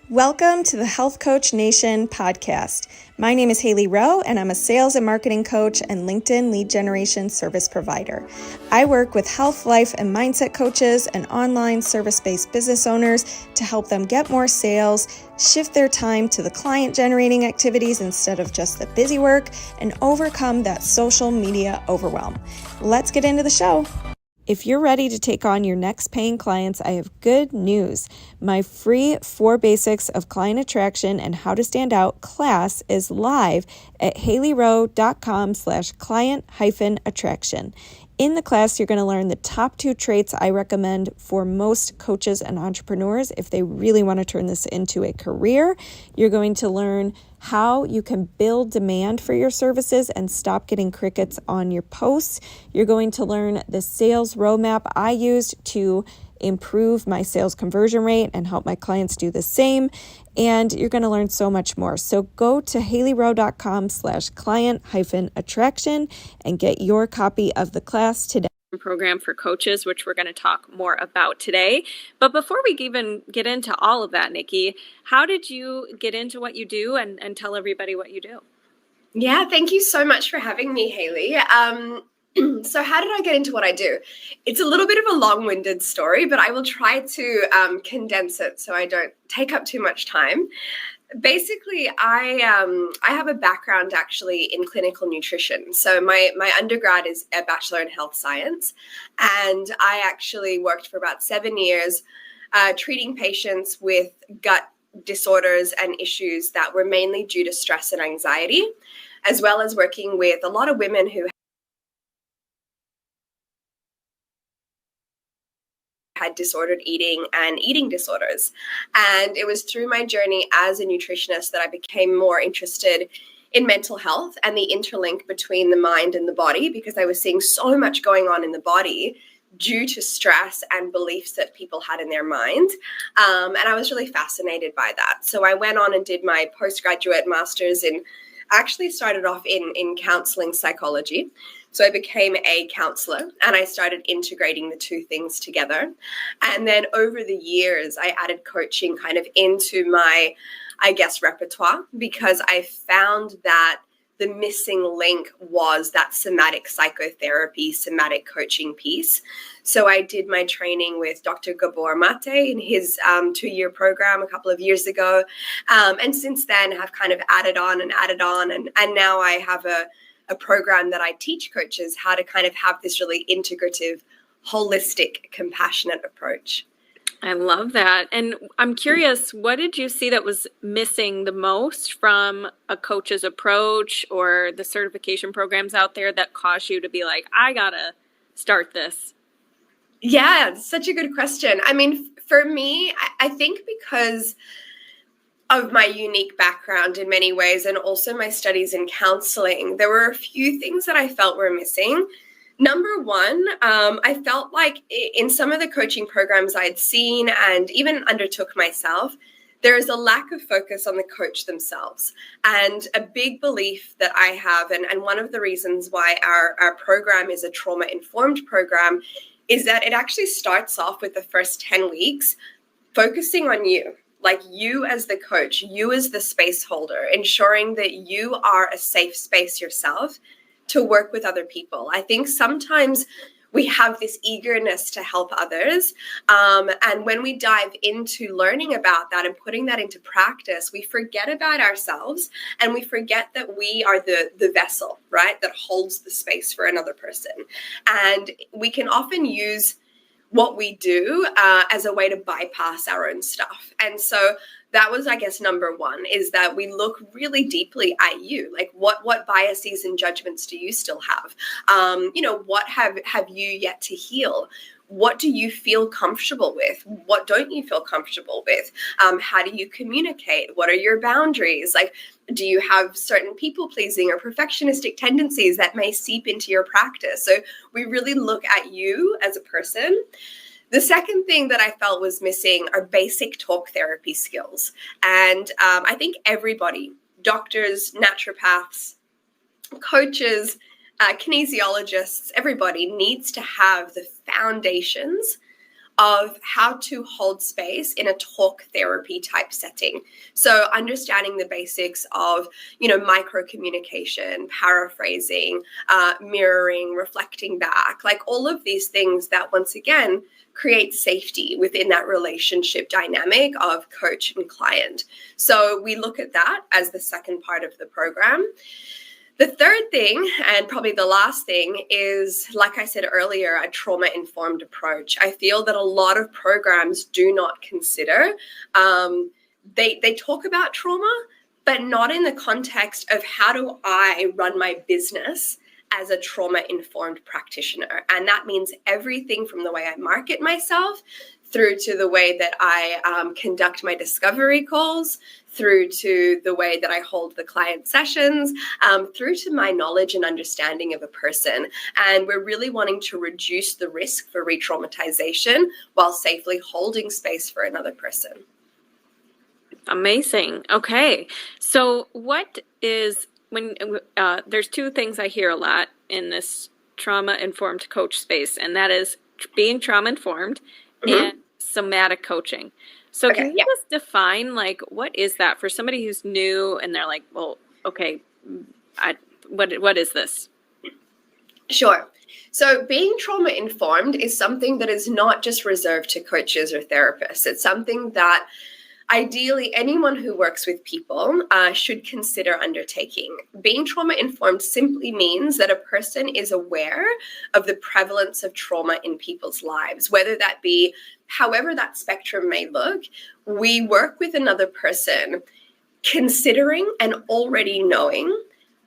Welcome to the Health Coach Nation podcast. My name is Hailey Rowe, and I'm a sales and marketing coach and LinkedIn lead generation service provider. I work with health, life, and mindset coaches and online service-based business owners to help them get more sales, shift their time to the client-generating activities instead of just the busy work, and overcome that social media overwhelm. Let's get into the show. If you're ready to take on your next paying clients, I have good news. My free 4 Basics of Client Attraction and How to Stand Out class is live at haileyrowe.com/client-attraction. In the class, you're going to learn the top 2 traits I recommend for most coaches and entrepreneurs if they really want to turn this into a career. You're going to learn how you can build demand for your services and stop getting crickets on your posts. You're going to learn the sales roadmap I used to improve my sales conversion rate and help my clients do the same. And you're going to learn so much more. So go to haileyrowe.com/client-attraction and get your copy of the class today. Program for coaches, which we're going to talk more about today. But before we even get into all of that, Nikki, how did you get into what you do and tell everybody what you do? Yeah, thank you so much for having me, Hailey. So how did I get into what I do? It's a little bit of a long-winded story, but I will try to condense it so I don't take up too much time. Basically, I have a background actually in clinical nutrition. So my undergrad is a bachelor in health science, and I actually worked for about 7 years treating patients with gut disorders and issues that were mainly due to stress and anxiety, as well as working with a lot of women who had disordered eating and eating disorders. And it was through my journey as a nutritionist that I became more interested in mental health and the interlink between the mind and the body, because I was seeing so much going on in the body due to stress and beliefs that people had in their mind. And I was really fascinated by that. So I went on and did my postgraduate master's in, actually started off in counseling psychology. So I became a counselor and I started integrating the two things together. And then over the years, I added coaching kind of into my, repertoire, because I found that the missing link was that somatic psychotherapy, somatic coaching piece. So I did my training with Dr. Gabor Mate in his 2-year program a couple of years ago. And since then have kind of added on. And now I have a program that I teach coaches how to kind of have this really integrative, holistic, compassionate approach. I love that. And I'm curious, what did you see that was missing the most from a coach's approach or the certification programs out there that caused you to be like, I gotta start this? Yeah, such a good question. I mean, for me, I think because of my unique background in many ways, and also my studies in counseling, there were a few things that I felt were missing. Number one, I felt like in some of the coaching programs I'd seen and even undertook myself, there is a lack of focus on the coach themselves. And a big belief that I have, and one of the reasons why our program is a trauma-informed program, is that it actually starts off with the first 10 weeks focusing on you. Like you as the coach, you as the space holder, ensuring that you are a safe space yourself to work with other people. I think sometimes we have this eagerness to help others. And when we dive into learning about that and putting that into practice, we forget about ourselves and we forget that we are the vessel, right, that holds the space for another person. And we can often use what we do as a way to bypass our own stuff. And so that was, I guess, number one, is that we look really deeply at you. Like what biases and judgments do you still have? What have you yet to heal? What do you feel comfortable with? What don't you feel comfortable with? How do you communicate? What are your boundaries? Like, do you have certain people-pleasing or perfectionistic tendencies that may seep into your practice? So we really look at you as a person. The second thing that I felt was missing are basic talk therapy skills. And I think everybody, doctors, naturopaths, coaches, kinesiologists, everybody needs to have the foundations of how to hold space in a talk therapy type setting. So understanding the basics of, micro communication, paraphrasing, mirroring, reflecting back, like all of these things that once again create safety within that relationship dynamic of coach and client. So we look at that as the second part of the program. The third thing, and probably the last thing, is, like I said earlier, a trauma-informed approach. I feel that a lot of programs do not consider. They talk about trauma, but not in the context of how do I run my business as a trauma-informed practitioner. And that means everything from the way I market myself through to the way that I conduct my discovery calls, through to the way that I hold the client sessions, through to my knowledge and understanding of a person. And we're really wanting to reduce the risk for re-traumatization while safely holding space for another person. Amazing. Okay. So what is, when there's two things I hear a lot in this trauma-informed coach space, and that is being trauma-informed and somatic coaching. So can you just define, like, what is that for somebody who's new and they're like, well, okay, what is this? Sure. So being trauma-informed is something that is not just reserved to coaches or therapists. It's something that ideally anyone who works with people should consider undertaking. Being trauma-informed simply means that a person is aware of the prevalence of trauma in people's lives, whether that be however that spectrum may look. We work with another person considering and already knowing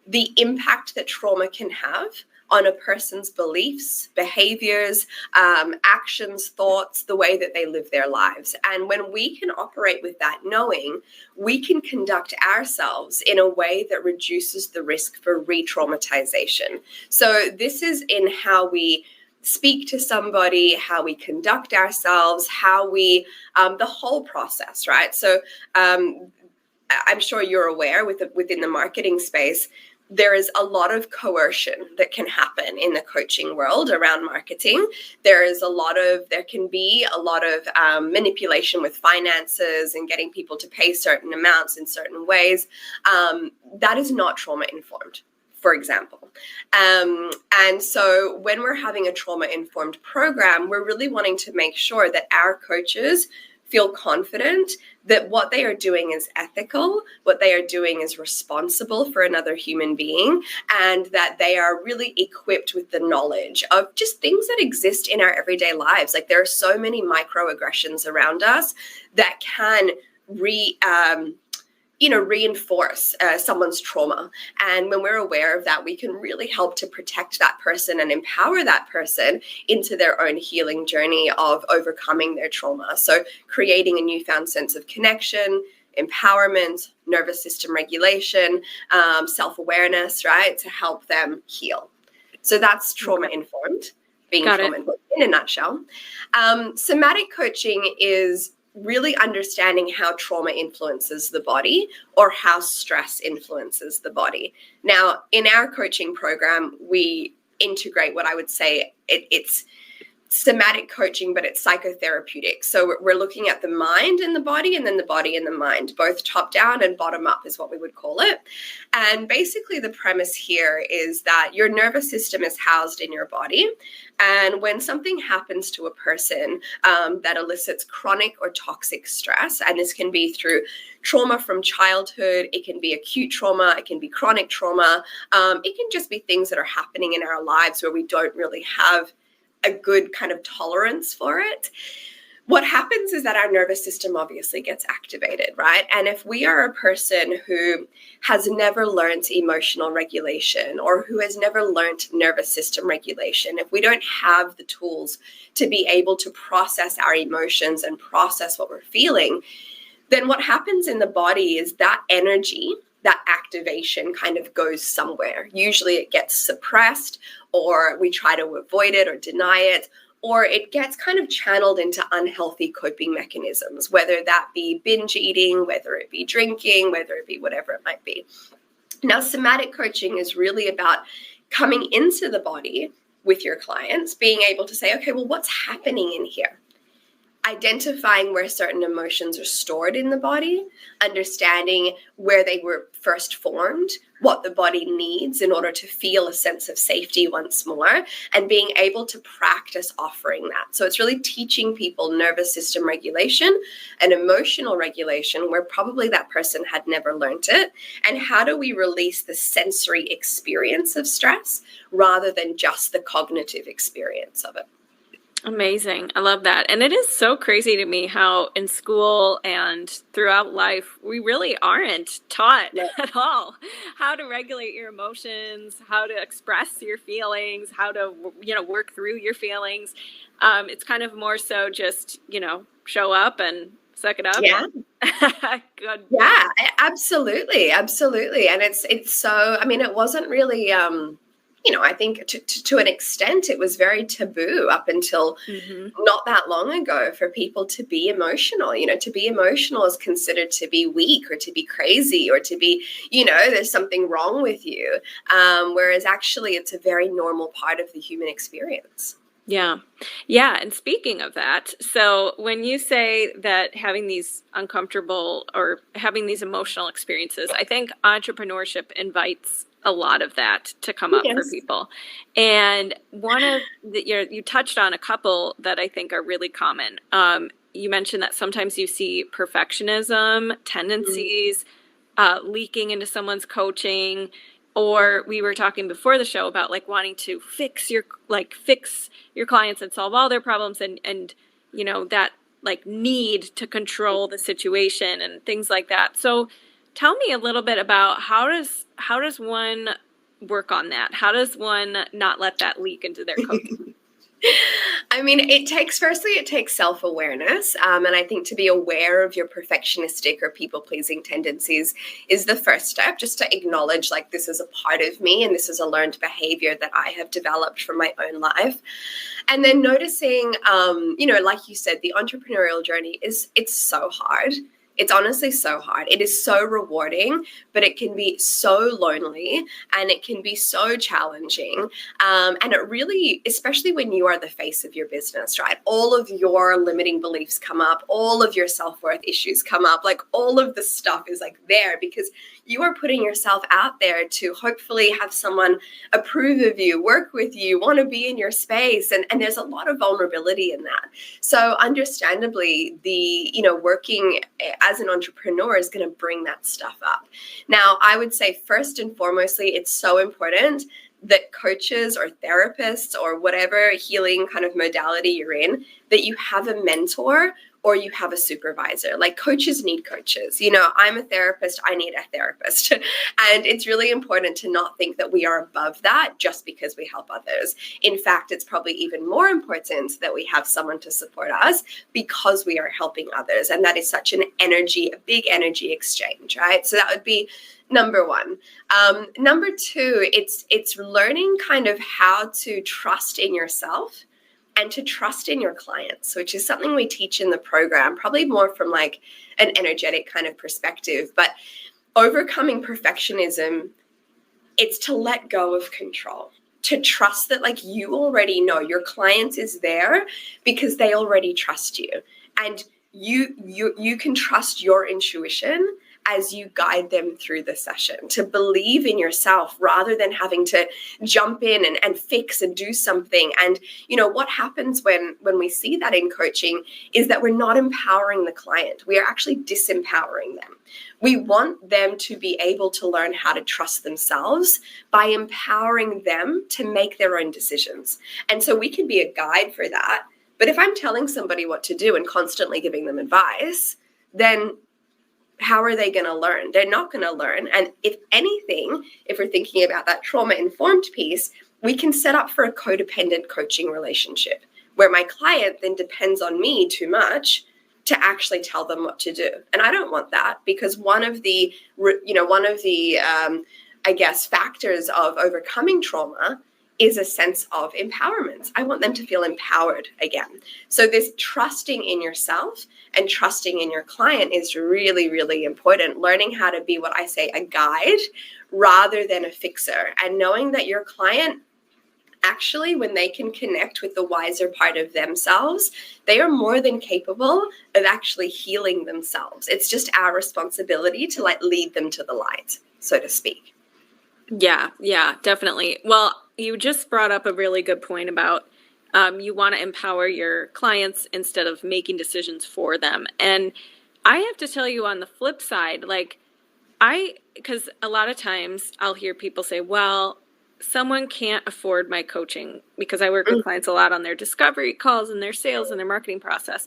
the impact that trauma can have on a person's beliefs, behaviors, actions, thoughts, the way that they live their lives. And when we can operate with that knowing, we can conduct ourselves in a way that reduces the risk for re-traumatization. So this is in how we speak to somebody, how we conduct ourselves, how we, the whole process, right? So I'm sure you're aware within the marketing space, there is a lot of coercion that can happen in the coaching world around marketing. There can be a lot of manipulation with finances and getting people to pay certain amounts in certain ways. That is not trauma-informed, for example. And so when we're having a trauma-informed program, we're really wanting to make sure that our coaches feel confident that what they are doing is ethical, what they are doing is responsible for another human being, and that they are really equipped with the knowledge of just things that exist in our everyday lives. Like, there are so many microaggressions around us that can reinforce someone's trauma. And when we're aware of that, we can really help to protect that person and empower that person into their own healing journey of overcoming their trauma. So creating a newfound sense of connection, empowerment, nervous system regulation, self-awareness, right, to help them heal. So that's trauma-informed, being trauma-informed in a nutshell. Somatic coaching is really understanding how trauma influences the body or how stress influences the body. Now, in our coaching program, we integrate what I would say it's somatic coaching, but it's psychotherapeutic. So we're looking at the mind and the body, and then the body and the mind, both top down and bottom up is what we would call it. And basically the premise here is that your nervous system is housed in your body. And when something happens to a person that elicits chronic or toxic stress, and this can be through trauma from childhood, it can be acute trauma, it can be chronic trauma, it can just be things that are happening in our lives where we don't really have a good kind of tolerance for it. What happens is that our nervous system obviously gets activated, right? And if we are a person who has never learned emotional regulation or who has never learned nervous system regulation, if we don't have the tools to be able to process our emotions and process what we're feeling, then what happens in the body is that energy, that activation kind of goes somewhere. Usually it gets suppressed, or we try to avoid it or deny it, or it gets kind of channeled into unhealthy coping mechanisms, whether that be binge eating, whether it be drinking, whether it be whatever it might be. Now, somatic coaching is really about coming into the body with your clients, being able to say, okay, well, what's happening in here? identifying where certain emotions are stored in the body, understanding where they were first formed, what the body needs in order to feel a sense of safety once more, and being able to practice offering that. So it's really teaching people nervous system regulation and emotional regulation where probably that person had never learned it. And how do we release the sensory experience of stress rather than just the cognitive experience of it? Amazing. I love that. And it is so crazy to me how in school and throughout life, we really aren't taught at all how to regulate your emotions, how to express your feelings, how to, work through your feelings. It's kind of more so just, show up and suck it up. Yeah. Good. Yeah, absolutely. Absolutely. And it's so, I mean, it wasn't really, I think to an extent it was very taboo up until not that long ago for people to be emotional. To be emotional is considered to be weak or to be crazy or to be, there's something wrong with you. Whereas actually it's a very normal part of the human experience. Yeah. Yeah. And speaking of that, so when you say that having these uncomfortable or having these emotional experiences, I think entrepreneurship invites a lot of that to come up for people. And one of you touched on a couple that I think are really common. You mentioned that sometimes you see perfectionism tendencies leaking into someone's coaching, or we were talking before the show about like wanting to fix your clients and solve all their problems and that like need to control the situation and things like that. So tell me a little bit about how does one work on that? How does one not let that leak into their coaching? I mean, it takes self-awareness. And I think to be aware of your perfectionistic or people-pleasing tendencies is the first step, just to acknowledge like this is a part of me and this is a learned behavior that I have developed from my own life. And then noticing, like you said, the entrepreneurial journey it's so hard. It's honestly so hard. It is so rewarding, but it can be so lonely and it can be so challenging. And it really, especially when you are the face of your business, right? All of your limiting beliefs come up, all of your self-worth issues come up, like all of the stuff is like there because you are putting yourself out there to hopefully have someone approve of you, work with you, want to be in your space. And there's a lot of vulnerability in that. So understandably, working as an entrepreneur is going to bring that stuff up. Now, I would say first and foremostly, it's so important that coaches or therapists or whatever healing kind of modality you're in, that you have a mentor or you have a supervisor. Like coaches need coaches. I'm a therapist, I need a therapist. And it's really important to not think that we are above that just because we help others. In fact, it's probably even more important that we have someone to support us because we are helping others. And that is such a big energy exchange, right? So that would be number one. Number two, it's learning kind of how to trust in yourself and to trust in your clients, which is something we teach in the program, probably more from like an energetic kind of perspective. But overcoming perfectionism, it's to let go of control, to trust that like you already know your client is there because they already trust you. And you can trust your intuition as you guide them through the session, to believe in yourself rather than having to jump in and fix and do something. And, what happens when we see that in coaching is that we're not empowering the client. We are actually disempowering them. We want them to be able to learn how to trust themselves by empowering them to make their own decisions. And so we can be a guide for that. But if I'm telling somebody what to do and constantly giving them advice, then how are they going to learn? They're not going to learn. And if anything, if we're thinking about that trauma-informed piece, we can set up for a codependent coaching relationship where my client then depends on me too much to actually tell them what to do. And I don't want that because one of the factors of overcoming trauma is a sense of empowerment. I want them to feel empowered again. So this trusting in yourself and trusting in your client is really, really important. Learning how to be what I say, a guide rather than a fixer, and knowing that your client actually, when they can connect with the wiser part of themselves, they are more than capable of actually healing themselves. It's just our responsibility to like lead them to the light, so to speak. Yeah, definitely. Well, you just brought up a really good point about you want to empower your clients instead of making decisions for them. And I have to tell you on the flip side, like because a lot of times I'll hear people say, well, someone can't afford my coaching, because I work with clients a lot on their discovery calls and their sales and their marketing process.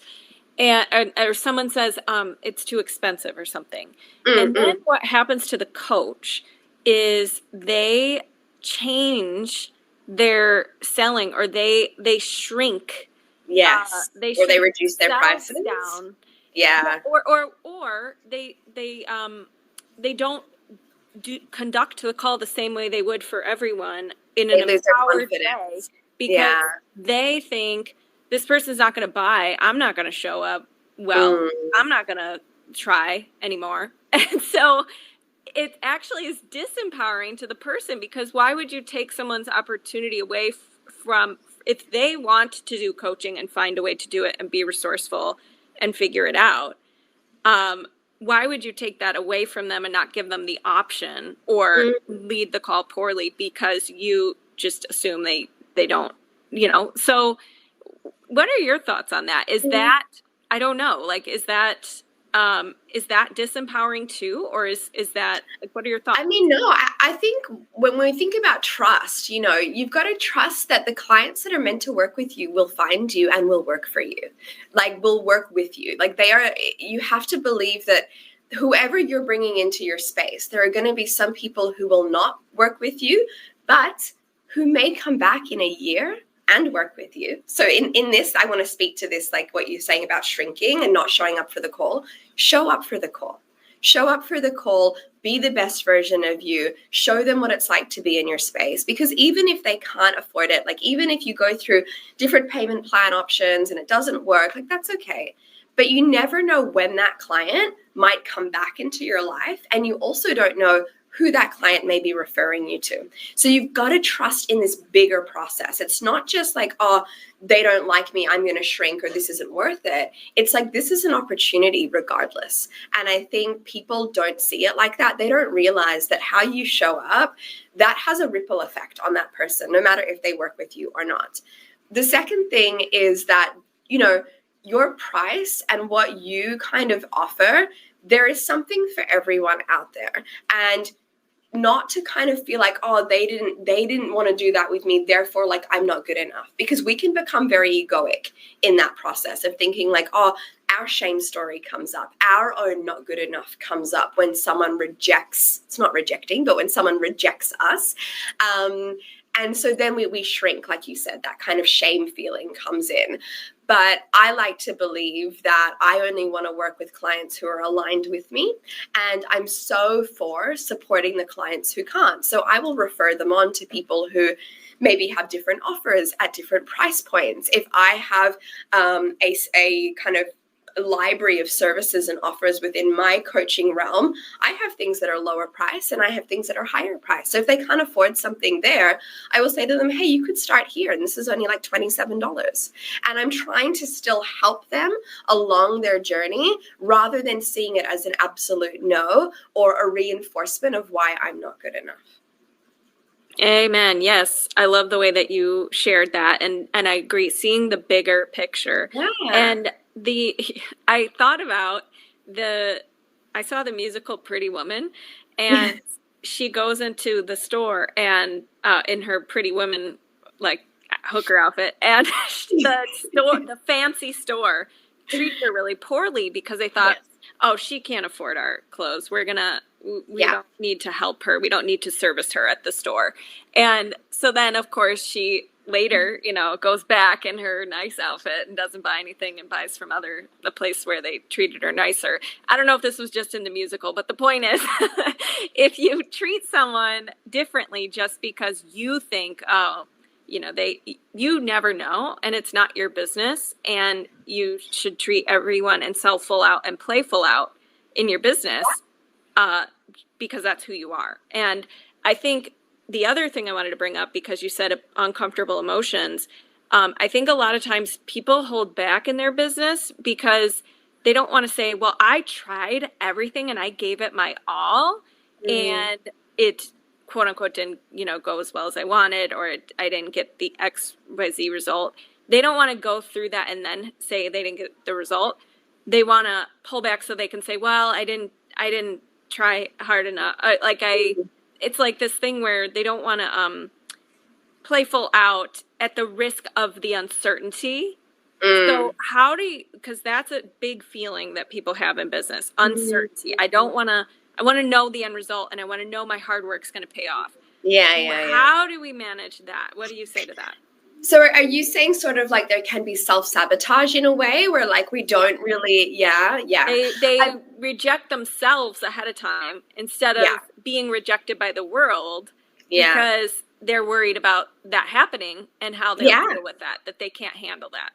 And or someone says it's too expensive or something. And then what happens to the coach is they change their selling, or they shrink. Yes. Or they reduce their prices down. Yeah. Or they don't conduct the call the same way they would for everyone in an empowered way, because they think this person's not going to buy. I'm not going to show up. Well, I'm not going to try anymore. And so it actually is disempowering to the person, because why would you take someone's opportunity away from, if they want to do coaching and find a way to do it and be resourceful and figure it out, why would you take that away from them and not give them the option, or lead the call poorly because you just assume they don't, So what are your thoughts on that? Is that, I don't know, like, is that disempowering too? Or is that, like, what are your thoughts? I mean, no, I think when we think about trust, you've got to trust that the clients that are meant to work with you will find you and will work for you, like will work with you. Like you have to believe that whoever you're bringing into your space, there are going to be some people who will not work with you, but who may come back in a year and work with you. So in this, I want to speak to this, like what you're saying about shrinking and not showing up for the call. Show up for the call. Show up for the call, be the best version of you, show them what it's like to be in your space. Because even if they can't afford it, like even if you go through different payment plan options and it doesn't work, like that's okay. But you never know when that client might come back into your life, and you also don't know who that client may be referring you to. So you've got to trust in this bigger process. It's not just like, oh, they don't like me, I'm going to shrink, or this isn't worth it. It's like, this is an opportunity regardless. And I think people don't see it like that. They don't realize that how you show up, that has a ripple effect on that person, no matter if they work with you or not. The second thing is that, your price and what you kind of offer, there is something for everyone out there. And not to kind of feel like, oh, they didn't want to do that with me, therefore, like, I'm not good enough. Because we can become very egoic in that process of thinking like, oh, our shame story comes up, our own not good enough comes up when someone rejects, it's not rejecting, but when someone rejects us. And so then we shrink, like you said, that kind of shame feeling comes in. But I like to believe that I only want to work with clients who are aligned with me. And I'm so for supporting the clients who can't. So I will refer them on to people who maybe have different offers at different price points. If I have a kind of library of services and offers within my coaching realm, I have things that are lower price and I have things that are higher price. So if they can't afford something there, I will say to them, hey, you could start here, and this is only like $27. And I'm trying to still help them along their journey rather than seeing it as an absolute no or a reinforcement of why I'm not good enough. Amen. Yes. I love the way that you shared that. And I agree, seeing the bigger picture. Yeah. And I thought about I saw the musical Pretty Woman, and she goes into the store and in her Pretty Woman, like, hooker outfit, and the fancy store treated her really poorly because they thought, oh, she can't afford our clothes. We don't need to help her. We don't need to service her at the store. And so then, of course, she later, goes back in her nice outfit and doesn't buy anything and buys from the place where they treated her nicer. I don't know if this was just in the musical, but the point is, if you treat someone differently just because you think, oh, you never know, and it's not your business, and you should treat everyone and sell full out and play full out in your business, because that's who you are. And I think the other thing I wanted to bring up, because you said uncomfortable emotions, I think a lot of times people hold back in their business because they don't want to say, well, I tried everything and I gave it my all, and it quote unquote didn't, go as well as I wanted, or I didn't get the XYZ result. They don't want to go through that and then say they didn't get the result. They want to pull back so they can say, well, I didn't try hard enough. It's like this thing where they don't want to play full out at the risk of the uncertainty. So how do you, because that's a big feeling that people have in business, uncertainty. I want to know the end result, and I want to know my hard work's going to pay off. How do we manage that? What do you say to that? So are you saying sort of like there can be self-sabotage in a way where like we don't really, They reject themselves ahead of time instead of being rejected by the world because they're worried about that happening and how they'll deal with that they can't handle that.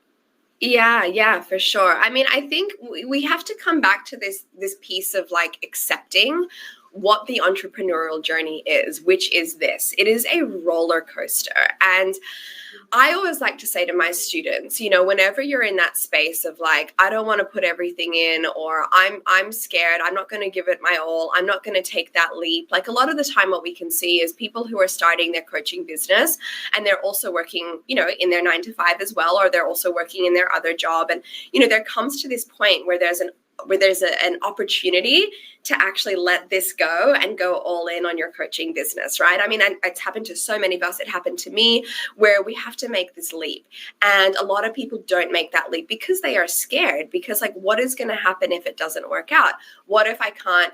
Yeah, for sure. I mean, I think we have to come back to this piece of like accepting what the entrepreneurial journey is, which is this. It is a roller coaster. And I always like to say to my students, whenever you're in that space of like, I don't want to put everything in, or I'm scared, I'm not going to give it my all, I'm not going to take that leap. Like a lot of the time what we can see is people who are starting their coaching business and they're also working, in their 9 to 5 as well, or they're also working in their other job. And, there comes to this point where there's an opportunity to actually let this go and go all in on your coaching business, right? I mean, it's happened to so many of us. It happened to me, where we have to make this leap. And a lot of people don't make that leap because they are scared, because like, what is going to happen if it doesn't work out? What if I can't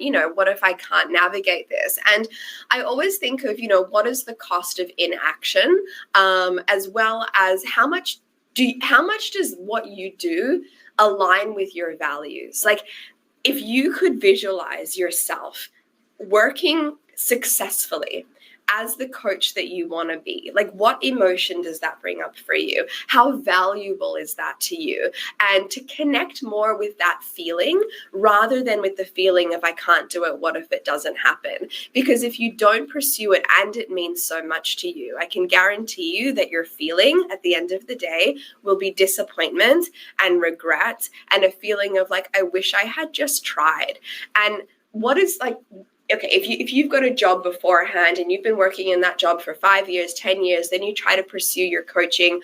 navigate this? And I always think of, what is the cost of inaction, as well as how much does what you do align with your values? Like, if you could visualize yourself working successfully as the coach that you want to be, like, what emotion does that bring up for you? How valuable is that to you? And to connect more with that feeling rather than with the feeling of I can't do it, what if it doesn't happen? Because if you don't pursue it and it means so much to you, I can guarantee you that your feeling at the end of the day will be disappointment and regret and a feeling of like, I wish I had just tried. And what is like, okay, if you've got a job beforehand and you've been working in that job for 5 years, 10 years, then you try to pursue your coaching,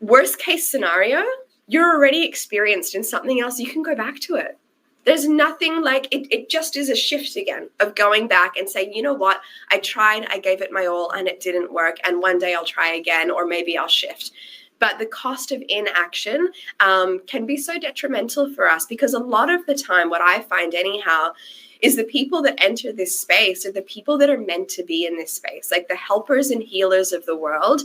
worst case scenario, you're already experienced in something else. You can go back to it. There's nothing like it just is a shift again of going back and saying, you know what, I tried, I gave it my all and it didn't work. And one day I'll try again, or maybe I'll shift. But the cost of inaction can be so detrimental for us, because a lot of the time, what I find anyhow, is the people that enter this space are the people that are meant to be in this space. Like the helpers and healers of the world,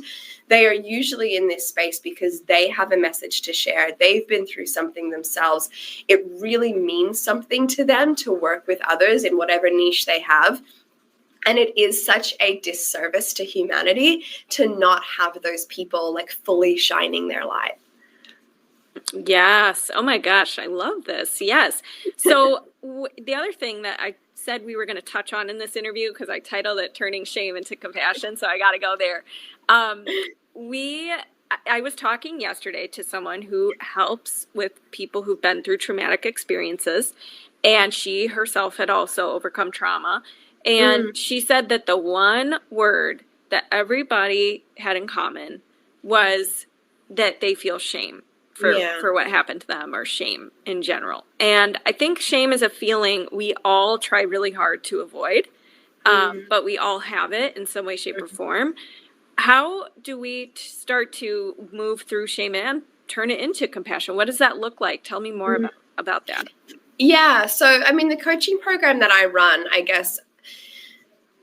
they are usually in this space because they have a message to share. They've been through something themselves. It really means something to them to work with others in whatever niche they have. And it is such a disservice to humanity to not have those people like fully shining their light. Yes. Oh my gosh. I love this. Yes. So the other thing that I said we were going to touch on in this interview, because I titled it Turning Shame into Compassion, so I got to go there. I was talking yesterday to someone who helps with people who've been through traumatic experiences, and she herself had also overcome trauma. And she said that the one word that everybody had in common was that they feel shame for what happened to them, or shame in general. And I think shame is a feeling we all try really hard to avoid, but we all have it in some way, shape, or form. How do we start to move through shame and turn it into compassion? What does that look like? Tell me more about that. Yeah. So, I mean, the coaching program that I run, I guess,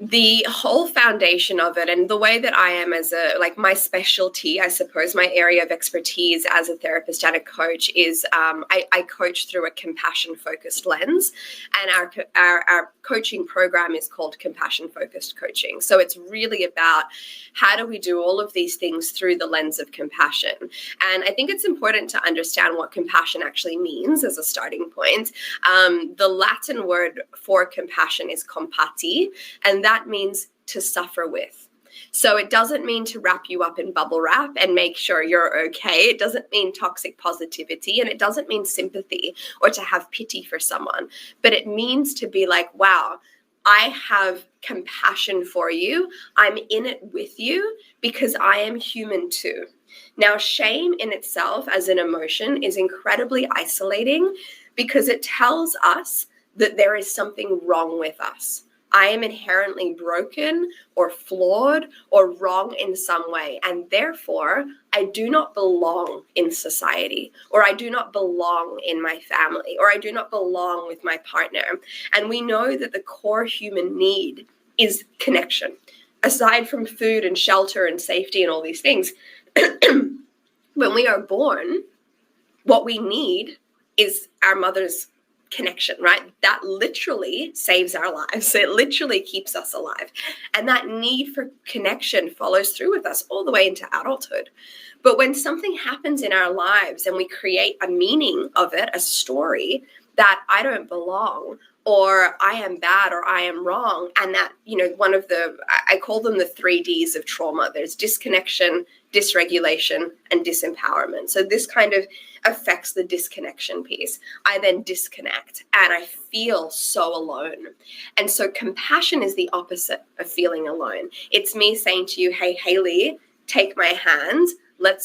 the whole foundation of it, and the way that I am as my specialty, I suppose, my area of expertise as a therapist and a coach is I coach through a compassion-focused lens, and our coaching program is called compassion-focused coaching. So it's really about how do we do all of these things through the lens of compassion. And I think it's important to understand what compassion actually means as a starting point. The Latin word for compassion is compati, and that means to suffer with. So it doesn't mean to wrap you up in bubble wrap and make sure you're okay. It doesn't mean toxic positivity, and it doesn't mean sympathy or to have pity for someone. But it means to be like, wow, I have compassion for you. I'm in it with you because I am human too. Now, shame in itself as an emotion is incredibly isolating because it tells us that there is something wrong with us. I am inherently broken or flawed or wrong in some way, and therefore I do not belong in society, or I do not belong in my family, or I do not belong with my partner. And we know that the core human need is connection. Aside from food and shelter and safety and all these things, when we are born, what we need is our mother's connection, right? That literally saves our lives. It literally keeps us alive. And that need for connection follows through with us all the way into adulthood. But when something happens in our lives and we create a meaning of it, a story that I don't belong, or I am bad, or I am wrong, and that, one of I call them the 3Ds of trauma. There's disconnection, dysregulation, and disempowerment. So this kind of affects the disconnection piece. I then disconnect and I feel so alone. And so compassion is the opposite of feeling alone. It's me saying to you, hey, Hailey, take my hand.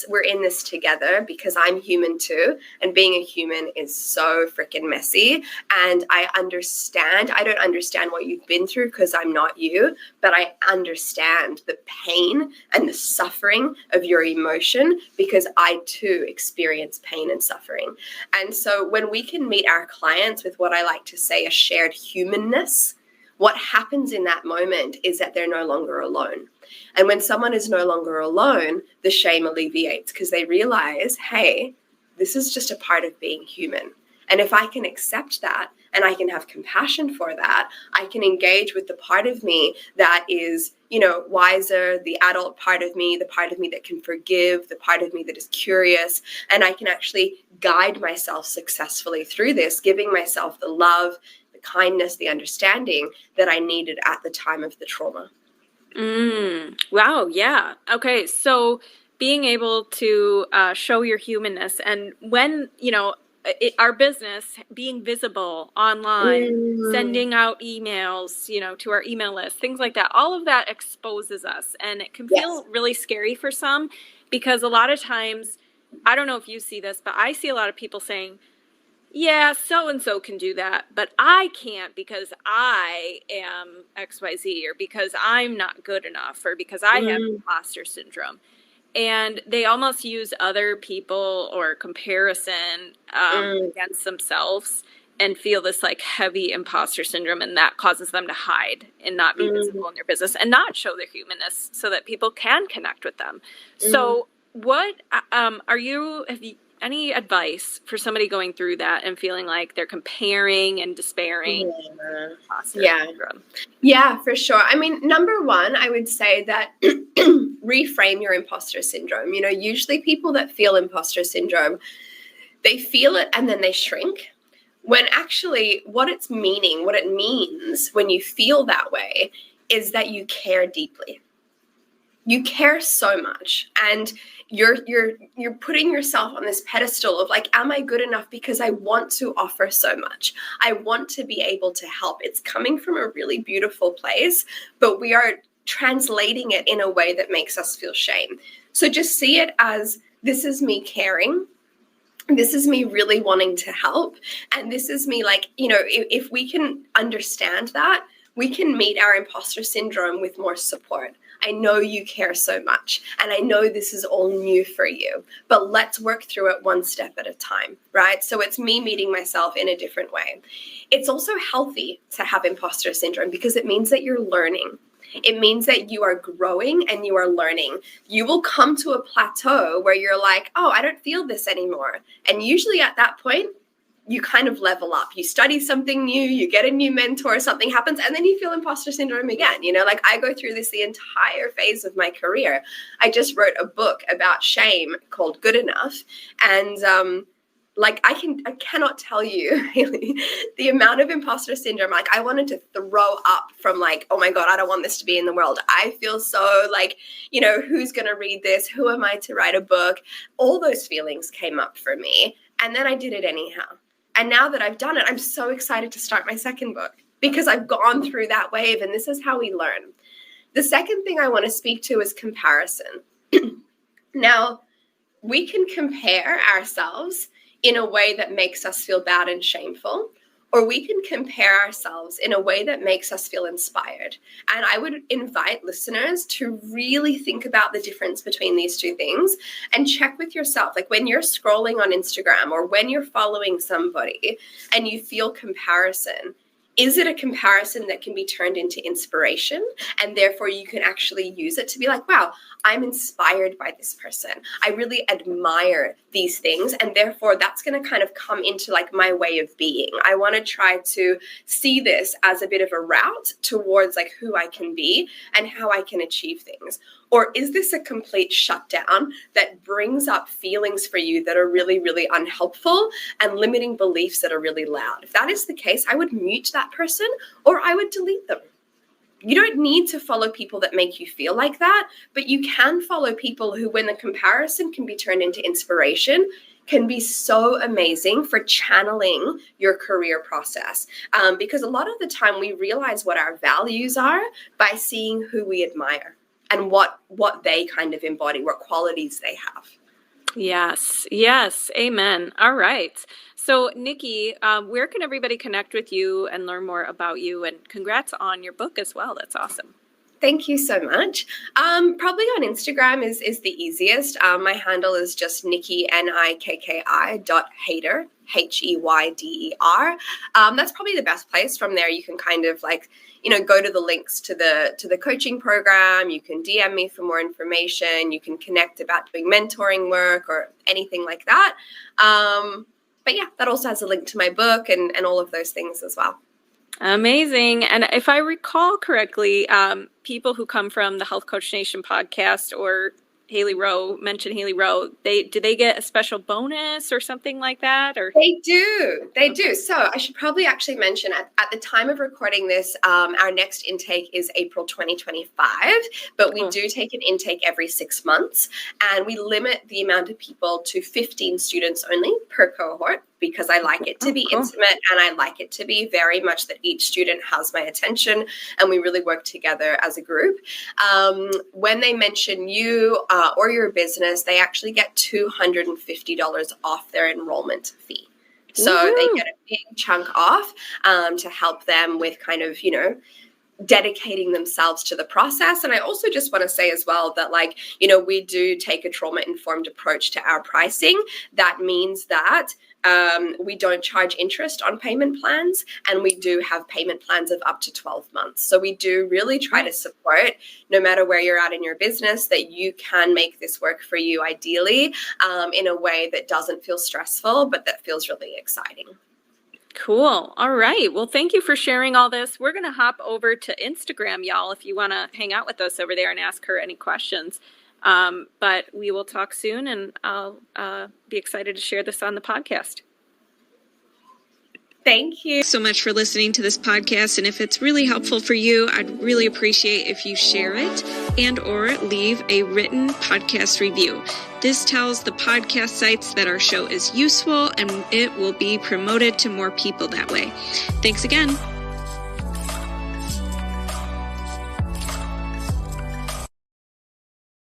We're in this together because I'm human too. And being a human is so freaking messy. And I don't understand what you've been through because I'm not you, but I understand the pain and the suffering of your emotion because I too experience pain and suffering. And so when we can meet our clients with what I like to say, a shared humanness, what happens in that moment is that they're no longer alone. And when someone is no longer alone, the shame alleviates because they realize, hey, this is just a part of being human. And if I can accept that and I can have compassion for that, I can engage with the part of me that is, wiser, the adult part of me, the part of me that can forgive, the part of me that is curious. And I can actually guide myself successfully through this, giving myself the love, the kindness, the understanding that I needed at the time of the trauma. Wow. Yeah. Okay. So being able to show your humanness, and when, our business being visible online, sending out emails, to our email list, things like that, all of that exposes us. And it can feel really scary for some because a lot of times, I don't know if you see this, but I see a lot of people saying, yeah, so-and-so can do that, but I can't because I am XYZ, or because I'm not good enough, or because I have imposter syndrome. And they almost use other people or comparison against themselves and feel this like heavy imposter syndrome, and that causes them to hide and not be visible in their business and not show their humanness so that people can connect with them. So what have you any advice for somebody going through that and feeling like they're comparing and despairing? Yeah, for sure. I mean, number one, I would say that reframe your imposter syndrome. Usually people that feel imposter syndrome, they feel it and then they shrink. When actually what it means when you feel that way is that you care deeply. You care so much, and you're putting yourself on this pedestal of like, am I good enough because I want to offer so much? I want to be able to help. It's coming from a really beautiful place, but we are translating it in a way that makes us feel shame. So just see it as, this is me caring. This is me really wanting to help. And this is me like, if we can understand that, we can meet our imposter syndrome with more support. I know you care so much, and I know this is all new for you, but let's work through it one step at a time, right? So it's me meeting myself in a different way. It's also healthy to have imposter syndrome because it means that you're learning. It means that you are growing and you are learning. You will come to a plateau where you're like, oh, I don't feel this anymore. And usually at that point, you kind of level up. You study something new, you get a new mentor, something happens, and then you feel imposter syndrome again. Like I go through this the entire phase of my career. I just wrote a book about shame called Good Enough. And Like I cannot tell you, Hailey, the amount of imposter syndrome. Like I wanted to throw up from like, oh my God, I don't want this to be in the world. I feel so like, who's going to read this? Who am I to write a book? All those feelings came up for me. And then I did it anyhow. And now that I've done it, I'm so excited to start my second book because I've gone through that wave, and this is how we learn. The second thing I want to speak to is comparison. Now, we can compare ourselves in a way that makes us feel bad and shameful, or we can compare ourselves in a way that makes us feel inspired. And I would invite listeners to really think about the difference between these two things and check with yourself. Like when you're scrolling on Instagram or when you're following somebody and you feel comparison, is it a comparison that can be turned into inspiration? And therefore you can actually use it to be like, wow, I'm inspired by this person. I really admire these things. And therefore that's going to kind of come into like my way of being. I want to try to see this as a bit of a route towards like who I can be and how I can achieve things. Or is this a complete shutdown that brings up feelings for you that are really, really unhelpful and limiting beliefs that are really loud? If that is the case, I would mute that person or I would delete them. You don't need to follow people that make you feel like that, but you can follow people who, when the comparison can be turned into inspiration, can be so amazing for channeling your career process. Because a lot of the time we realize what our values are by seeing who we admire and what they kind of embody, what qualities they have. Yes, amen. All right. So, Nikki, where can everybody connect with you and learn more about you? And congrats on your book as well. That's awesome. Thank you so much. Probably on Instagram is the easiest. My handle is just Nikki, nikki.hayder, Heyder. That's probably the best place. From there, you can kind of like, go to the links to the coaching program. You can DM me for more information. You can connect about doing mentoring work or anything like that. But yeah, that also has a link to my book and all of those things as well. Amazing. And if I recall correctly, people who come from the Health Coach Nation podcast or Hailey Rowe, do they get a special bonus or something like that? Or They do. So I should probably actually mention at the time of recording this, our next intake is April 2025, but we do take an intake every 6 months, and we limit the amount of people to 15 students only per cohort, because I like it to be intimate and I like it to be very much that each student has my attention and we really work together as a group. When they mention you or your business, they actually get $250 off their enrollment fee. So they get a big chunk off to help them with kind of, dedicating themselves to the process. And I also just want to say as well that we do take a trauma-informed approach to our pricing. That means that we don't charge interest on payment plans, and we do have payment plans of up to 12 months. So we do really try to support, no matter where you're at in your business, that you can make this work for you ideally in a way that doesn't feel stressful, but that feels really exciting. Cool. All right. Well, thank you for sharing all this. We're going to hop over to Instagram, y'all, if you want to hang out with us over there and ask her any questions. But we will talk soon, and I'll be excited to share this on the podcast. Thank you so much for listening to this podcast. And if it's really helpful for you, I'd really appreciate if you share it and or leave a written podcast review. This tells the podcast sites that our show is useful, and it will be promoted to more people that way. Thanks again.